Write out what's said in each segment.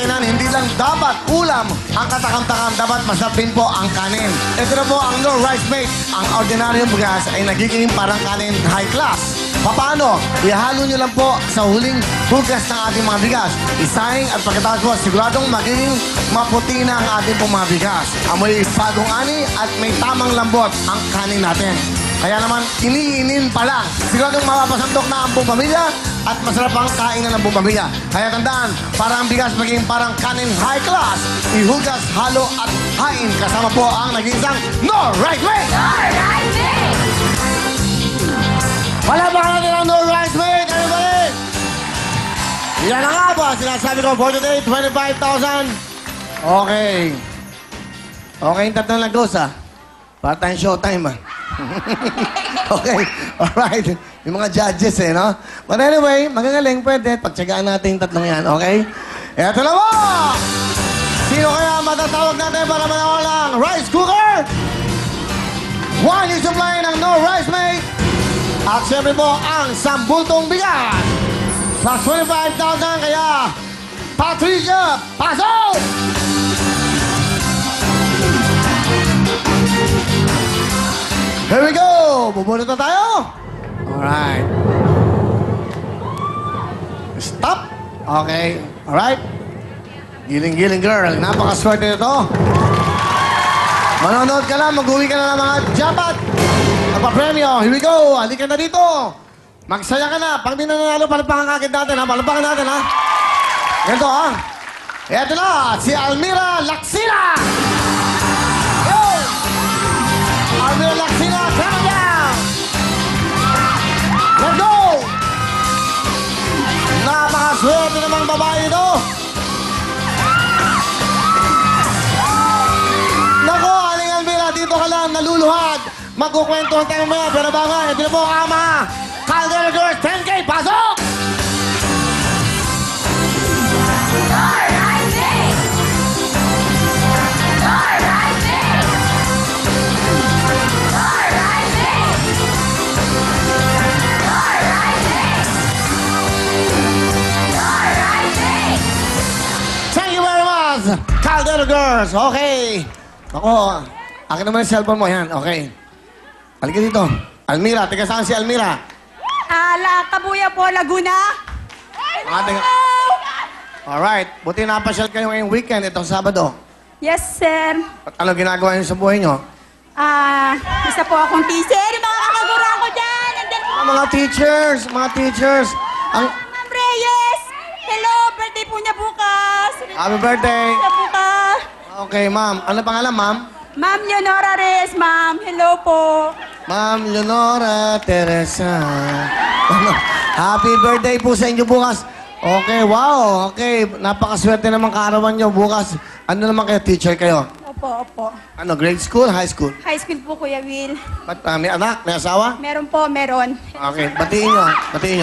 kainan, hindi lang dapat ulam ang katakam-takam, dapat masarap din po ang kanin. Ito na po ang no rice mate. Ang ordinaryong bigas ay nagiging parang kanin high class. Paano? Ihalo nyo lang po sa huling hugas ng ating mga bigas. Isahin at pagkatapos po, siguradong magiging maputi na ang ating pong mga bigas. Amoy bagong ani at may tamang lambot ang kanin natin. Kaya naman, iniinin pa lang. Siguradong mapapasandok na ang buong pamilya at masarap ang kainan ng buong pamilya. Kaya tandaan, para ang bigas maging parang kanin high class, ihugas, halo at hain. Kasama po ang nag-iisang No Right Way! No right way! Wala ba natin ang No Right Way, everybody? Yan na nga ba, sinasabi ko for today, 25,000. Okay. Okay yung tatlong lagos, ah. Para tayong showtime, ah. Okay, alright. Yung mga judges, eh, no? But anyway, magagaling, pwede. Pagtsagaan natin yung tatlong yan, okay? Eto na mo! Sino kaya matatawag natin para manawal ng rice cooker? One is supply ng No Rice Mate. At siyempre po, ang sambultong bigas. Plus 25,000, kaya Patricia, pasok! Here we go! Bubunot na tayo! Alright. Stop! Okay. Alright. Giling-giling girl. Napakaswerte nito. Manonood ka lang, mag-uwi ka na ng mga japat. Napapremyo. Here we go. Halika na dito. Magsaya ka na. Pag di na nanalo, palapakan kagad natin, ha? Palapakan natin, ha? Ganito, ha? Eto na, si Almira Laksina! Yo! Almira Laksina, come on down! Let's go! Napakaswerte namang babae ito. Nako, Aling Almira, dito ka lang, naluluhad. Magkukwentuhan tayo maya, pero bago, ito na po ang ama. Caldera Girls, 10K, pasok! No right way! No right way! No right way! No right way! No right way! Thank you very much, Caldera Girls. Okay. Ako, akin naman yung cellphone mo. Yan, okay. Halika dito. Almira, taga saan si Almira? Kabuya po, Laguna. Ating... Alright. Buti napasyal kayo ngayong weekend, itong Sabado. Yes, sir. At ano ginagawa niyo sa buhay niyo? Isa po akong teacher. Yung mga kakagura ko dyan. Nandyan po. Mga teachers. Ang... Ma'am Reyes. Hello, birthday po niya bukas. Happy birthday. Siya bukas. Okay, ma'am. Ano pangalan, ma'am? Ma'am Leonora Reyes, ma'am. Hello po. Ma'am Leonora Teresa. Happy birthday po sa inyo bukas. Okay, wow. Okay, napakaswerte naman kaarawan nyo bukas. Ano naman kayo? Teacher kayo? Opo. Ano, grade school, high school? High school po, Kuya Will. Ba't, may anak? May asawa? Meron po, meron. Okay, batiin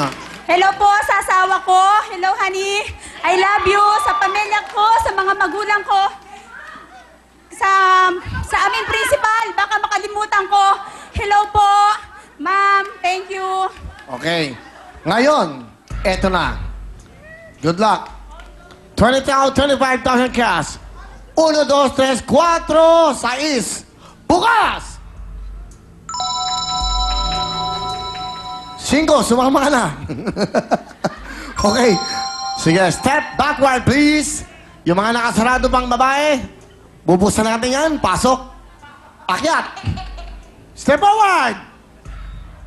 nyo. Hello po sa asawa ko. Hello, honey. I love you. Sa pamilya ko, sa mga magulang ko. Sa aming principal, baka makalimutan ko. Hello po. Ma'am, thank you. Okay. Ngayon, eto na. Good luck. 20,000, 25,000 cash. 1, 2, 3, 4, 6. Bukas! 5, sumama ka na. Okay. Sige, step backward, please. Yung mga nakasarado pang babae, bubusan natin yan. Pasok. Akyat. Step forward.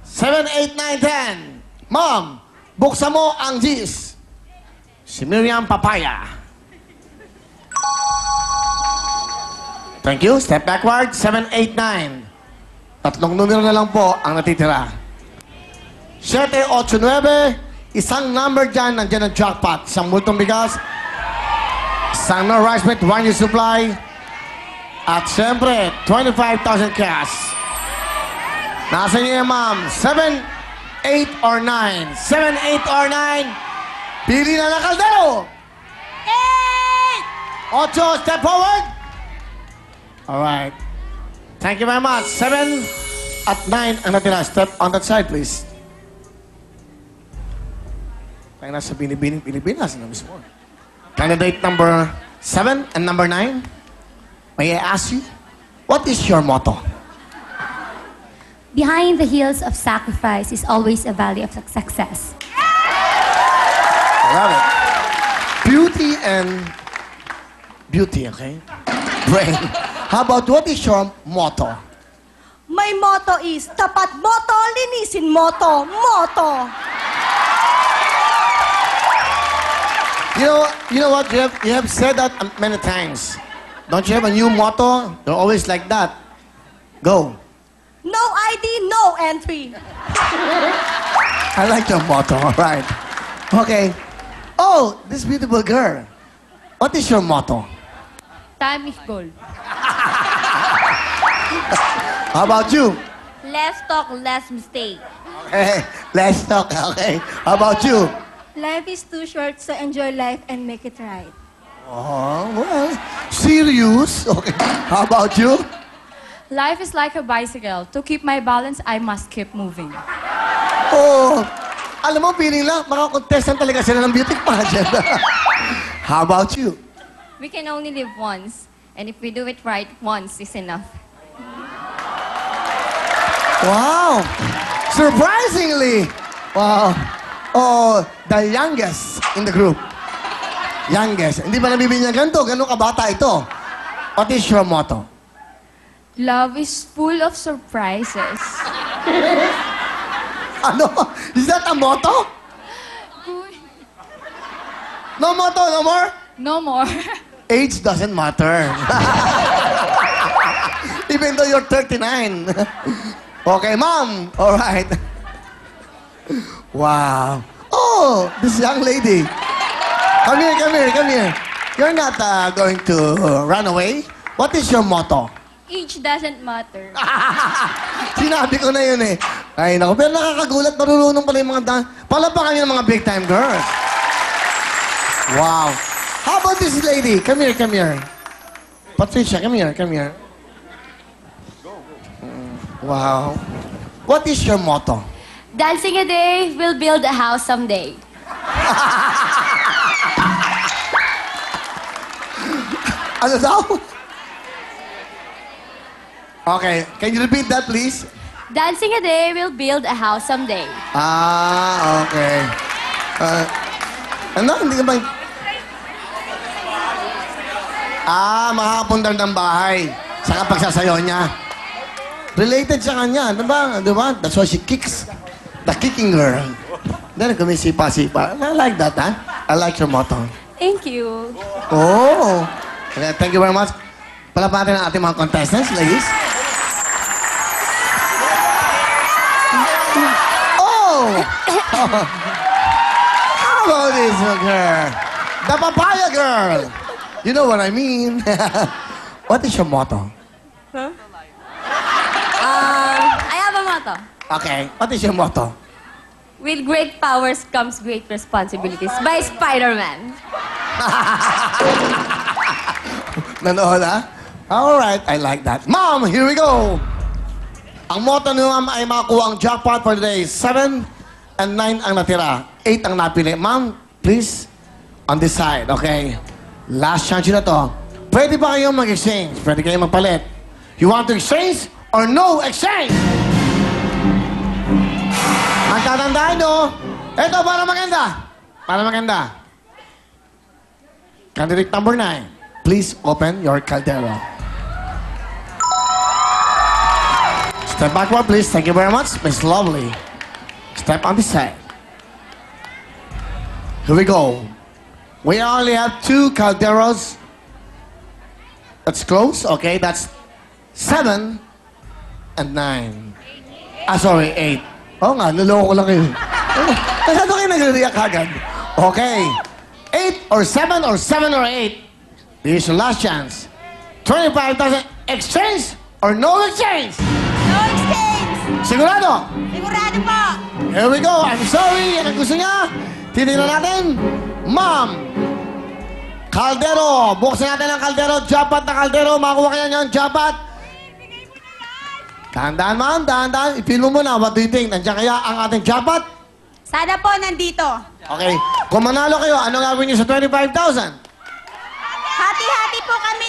7, 8, 9, 10. Mom, buksan mo ang G's. Si Miriam Papaya. Thank you. Step backward. 7, 8, 9. Tatlong numero na lang po ang natitira. 7, 8, 9. Isang number dyan, nandiyan ang jackpot. Isang multong bigas. Isang no rice mate, 1 year supply. At siyempre, 25,000 cash. Nasa niyo yan, ma'am. 7, 8, or 9. 7, 8, or 9. Pili na ng kaldero. 8! 8, step forward. Alright. Thank you very much. 7 at 9 ang natira. Step on that side, please. Tayo nasa Pilipinas na mismo. Candidate number 7 and number 9, may I ask you, what is your motto? Behind the hills of sacrifice is always a valley of success. I love it. Beauty and beauty, okay? Brain. How about what is your motto? My motto is, tapat moto, linisin moto, moto. You know what? You have said that many times. Don't you have a new motto? You're always like that. Go. No ID, no entry. I like your motto. All right. Okay. Oh, this beautiful girl. What is your motto? Time is gold. How about you? Less talk, less mistake. Okay. Let's talk. Okay. How about you? Life is too short, so enjoy life and make it right. Oh, well, serious. Okay. How about you? Life is like a bicycle. To keep my balance, I must keep moving. Oh, alam mo, feeling lang, mga contestant talaga sila ng beauty pageant. How about you? We can only live once, and if we do it right, once is enough. Wow! Surprisingly! Wow! Oh, the youngest in the group. Youngest. Hindi ba nabibinyagan to? Ganun kabata ito. What is your motto? Love is full of surprises. Ano? Is that a motto? No motto, no more? No more. Age doesn't matter. Even though you're 39. Okay, ma'am. All right. Wow. Oh, this young lady. Come here, come here, come here. You're not going to run away. What is your motto? Age doesn't matter. Sinabi ko na yun eh. Ay, naku. Pero nakakagulat, marunong pala yung mga palapakan yung mga big time girls. Wow. How about this lady? Come here, come here. Patricia, come here, come here. Wow. What is your motto? Dancing a day will build a house someday. Ano daw? Okay, can you repeat that, please? Dancing a day will build a house someday. Ah, okay. Ano? Hindi ka ba... makakapundar ng bahay sa kapagsasayaw niya. Related sa kanya, di ba? Di ba? That's why she kicks. The kicking girl. Then, kumisipa-sipa. I like that, ha? I like your motto. Thank you. Oh! Okay, thank you very much. Palapatin ang ating mga contestants, ladies. Oh! How about this girl? The papaya girl! You know what I mean? What is your motto? I have a motto. Okay, what is your motto? With great powers comes great responsibilities by Spider-Man. Nanood, ha? Alright, I like that. Mom, here we go! Ang motto ni Ma'am ay makakuha ang jackpot for today. 7 and 9 ang natira. 8 ang napili. Ma'am, please, on this side, okay? Last chance yun na to. Pwede ba kayong mag-exchange? Pwede kayong magpalit? You want to exchange or no exchange? Ang tatandaan nyo, eto, para maganda. Para maganda. Candidate number 9, please open your caldero. Step backward, please. Thank you very much, Miss Lovely. Step on this side. Here we go. We only have 2 calderos. That's close. Okay, that's 7 and 9. Sorry, 8. Oo nga, niloko ko lang kayo. Masyado kayo nag-react agad. Okay. 8 or 7 or 7 or 8. This is your last chance. 25,000. Exchange or no exchange? No exchange. Sigurado? Sigurado po. Here we go. I'm sorry. Yan ang gusto niya. Titignan natin. Ma'am. Kaldero. Buksan natin ang kaldero. Japat na kaldero. Makakuha kaya niyan. Japat. Dahan-dahan, ma'am. Dahan-dahan. I-feel mo muna. What do you think? Nandiyan kaya ang ating japat? Sana po nandito. Okay. Kung manalo kayo, ano gagawin niyo sa 25,000?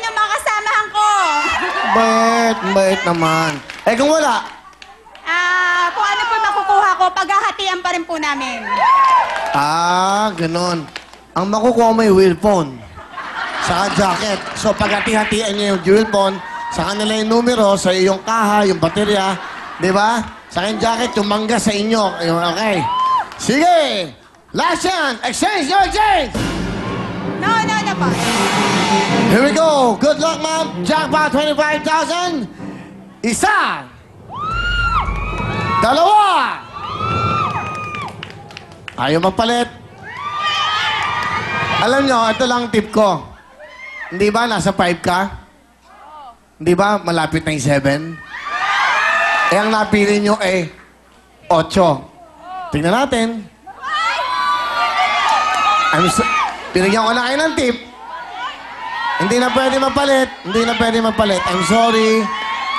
ng mga kasamahan ko. Bait naman. Eh kung wala, Kung ano po makukuha ko, paghahatian pa rin po namin. ganon. Ang makukuha mo yung wheel phone. Saka jacket. So paghati-hatian niya yung wheel phone, sa kanila yung numero, sa iyong kaha, yung baterya, di ba? Sa akin jacket, yung mangga sa inyo. Okay. Sige! Last chance! Exchange your exchange! No po. Here we go. Good luck, ma'am. Jackpot, 25,000. Isa. Dalawa. Ayaw magpalit. Alam nyo, ito lang tip ko. Hindi ba nasa 5 ka? Hindi ba malapit na yung 7? Eh, ang napili nyo eh, 8. Tingnan natin. Pinigyan ko na kayo ng tip. Hindi na pwede mapalit. I'm sorry.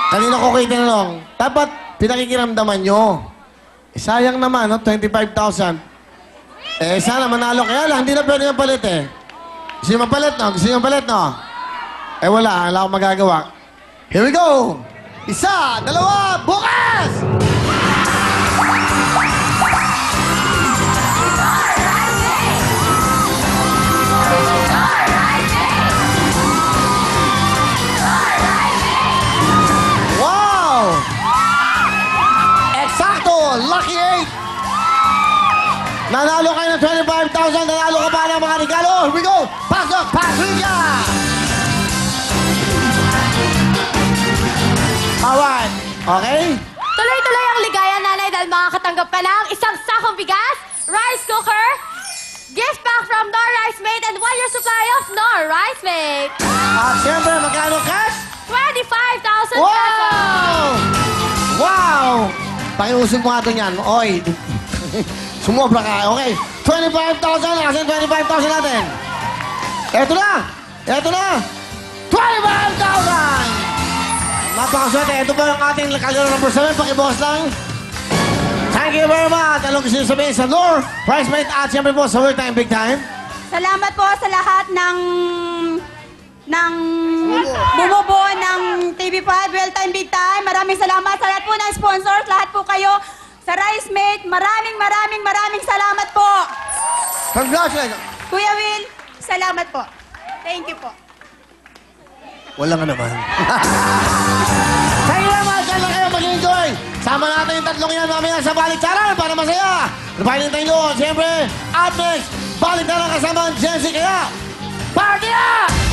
Kanina ko kayo tinanong. Dapat pinakikiramdaman nyo. Eh, sayang naman, no? 25,000. Eh, sana manalo. Kaya lang, hindi na pwede mapalit eh. Gusto nyo mapalit, no? Eh, wala. Wala akong magagawa. Here we go! Isa, dalawa, bukas! Wow! Eksakto! Lucky 8! Nanalo kayo ng 25,000. Nanalo ka pa ng mga regalo. Here we go! Pasok, Patricia! Alright. Okay? Tuloy-tuloy ang ligaya, nanay, dahil makakatanggap ka ng isang sakong bigas, rice cooker, gift pack from Nor Rice Mate, and 1 year supply of Nor Rice Mate. At siyempre, magkano cash? 25,000 pesos! Wow! Wow! Pakiusap mo nga doon yan. Oy, sumobra ka. Okay. 25,000. Kasi 25,000 natin. Eto na! 25,000! Napakaswerte. Ito po yung ating kalaro number 7. Pakibukas lang. Thank you very much. Anong gusto nyo sabihin sa Nor Rice Mate at siyempre po sa World Time Big Time? Salamat po sa lahat ng bumubuo ng TV5, Real Time Big Time. Maraming salamat sa lahat po ng sponsors, lahat po kayo sa Rice Mate. Maraming salamat po. Congratulations! Kuya Will, salamat po. Thank you po. Wala nga naman. Thank you very much. Diyan lang kayo mag-enjoy. Sama natin yung tatlong yan mamaya sa Balik Taran para masaya. Napahintay nyo. Siyempre, up next, Balik Taran kasama ang Jency. Kaya, party na!